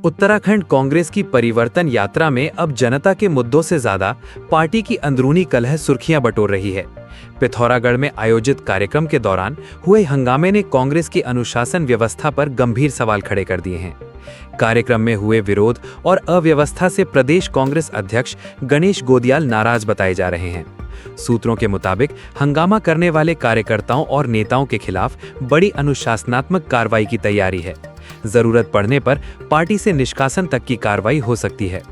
उत्तराखंड कांग्रेस की परिवर्तन यात्रा में अब जनता के मुद्दों से ज्यादा पार्टी की अंदरूनी कलह सुर्खियां बटोर रही है। पिथौरागढ़ में आयोजित कार्यक्रम के दौरान हुए हंगामे ने कांग्रेस की अनुशासन व्यवस्था पर गंभीर सवाल खड़े कर दिए हैं। कार्यक्रम में हुए विरोध और अव्यवस्था से प्रदेश कांग्रेस अध्यक्ष गणेश गोदियाल नाराज बताए जा रहे हैं। सूत्रों के मुताबिक हंगामा करने वाले कार्यकर्ताओं और नेताओं के खिलाफ बड़ी अनुशासनात्मक कार्रवाई की तैयारी है। जरूरत पड़ने पर पार्टी से निष्कासन तक की कार्रवाई हो सकती है।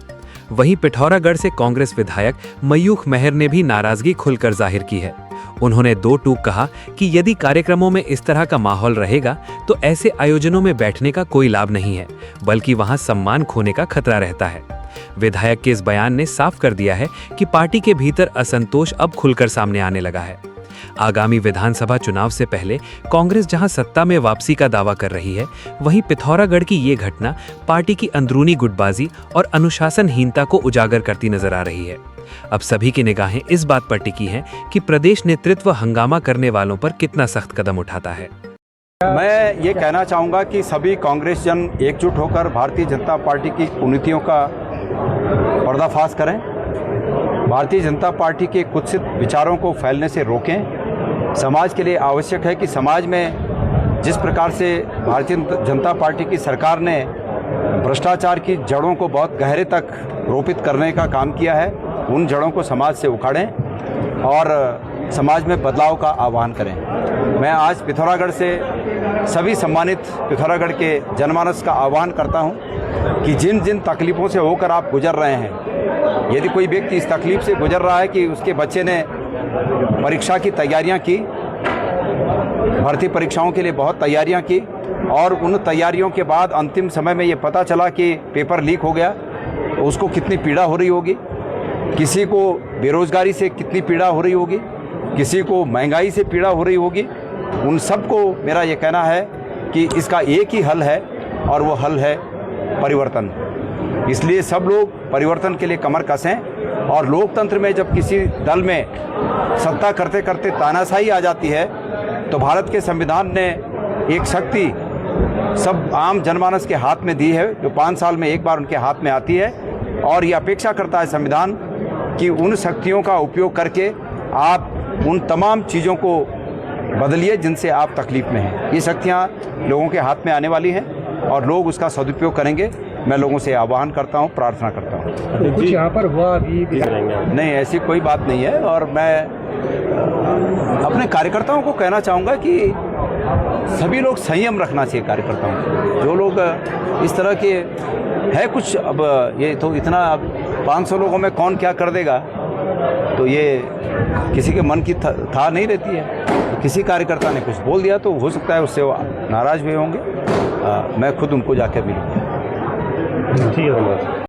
वहीं पिथौरागढ़ से कांग्रेस विधायक मयूख मेहर ने भी नाराजगी खुलकर जाहिर की है। उन्होंने दो टूक कहा कि यदि कार्यक्रमों में इस तरह का माहौल रहेगा तो ऐसे आयोजनों में बैठने का कोई लाभ नहीं है, बल्कि वहां सम्मान खोने का खतरा रहता है। विधायक के इस बयान ने साफ कर दिया है कि पार्टी के भीतर असंतोष अब खुलकर सामने आने लगा है। आगामी विधानसभा चुनाव से पहले कांग्रेस जहां सत्ता में वापसी का दावा कर रही है, वहीं पिथौरागढ़ की ये घटना पार्टी की अंदरूनी गुटबाजी और अनुशासनहीनता को उजागर करती नजर आ रही है। अब सभी की निगाहें इस बात पर टिकी हैं कि प्रदेश नेतृत्व हंगामा करने वालों पर कितना सख्त कदम उठाता है। मैं ये कहना चाहूँगा कि सभी कांग्रेस जन एकजुट होकर भारतीय जनता पार्टी की कुनीतियों का पर्दाफाश करें, भारतीय जनता पार्टी के कुत्सित विचारों को फैलने से रोकें। समाज के लिए आवश्यक है कि समाज में जिस प्रकार से भारतीय जनता पार्टी की सरकार ने भ्रष्टाचार की जड़ों को बहुत गहरे तक रोपित करने का काम किया है, उन जड़ों को समाज से उखाड़ें और समाज में बदलाव का आह्वान करें। मैं आज पिथौरागढ़ से सभी सम्मानित पिथौरागढ़ के जनमानस का आह्वान करता हूं कि जिन जिन तकलीफ़ों से होकर आप गुजर रहे हैं, यदि कोई व्यक्ति इस तकलीफ़ से गुजर रहा है कि उसके बच्चे ने परीक्षा की तैयारियां की, भर्ती परीक्षाओं के लिए बहुत तैयारियां की और उन तैयारियों के बाद अंतिम समय में ये पता चला कि पेपर लीक हो गया, तो उसको कितनी पीड़ा हो रही होगी। किसी को बेरोजगारी से कितनी पीड़ा हो रही होगी, किसी को महंगाई से पीड़ा हो रही होगी। उन सबको मेरा ये कहना है कि इसका एक ही हल है और वो हल है परिवर्तन। इसलिए सब लोग परिवर्तन के लिए कमर कसें। और लोकतंत्र में जब किसी दल में सत्ता करते करते तानाशाही आ जाती है तो भारत के संविधान ने एक शक्ति सब आम जनमानस के हाथ में दी है, जो 5 साल में एक बार उनके हाथ में आती है। और ये अपेक्षा करता है संविधान कि उन शक्तियों का उपयोग करके आप उन तमाम चीज़ों को बदलिए जिनसे आप तकलीफ में हैं। ये शक्तियाँ लोगों के हाथ में आने वाली हैं और लोग उसका सदुपयोग करेंगे। मैं लोगों से आह्वान करता हूँ, प्रार्थना करता हूँ। कुछ यहाँ पर हुआ अभी नहीं, ऐसी कोई बात नहीं है। और मैं अपने कार्यकर्ताओं को कहना चाहूँगा कि सभी लोग संयम रखना चाहिए। कार्यकर्ताओं को, जो लोग इस तरह के है कुछ, अब ये तो इतना, अब 500 लोगों में कौन क्या कर देगा, तो ये किसी के मन की था नहीं रहती है। किसी कार्यकर्ता ने कुछ बोल दिया तो हो सकता है उससे वो नाराज हुए होंगे। मैं खुद उनको जाकर मिलूंगा। ठीक है।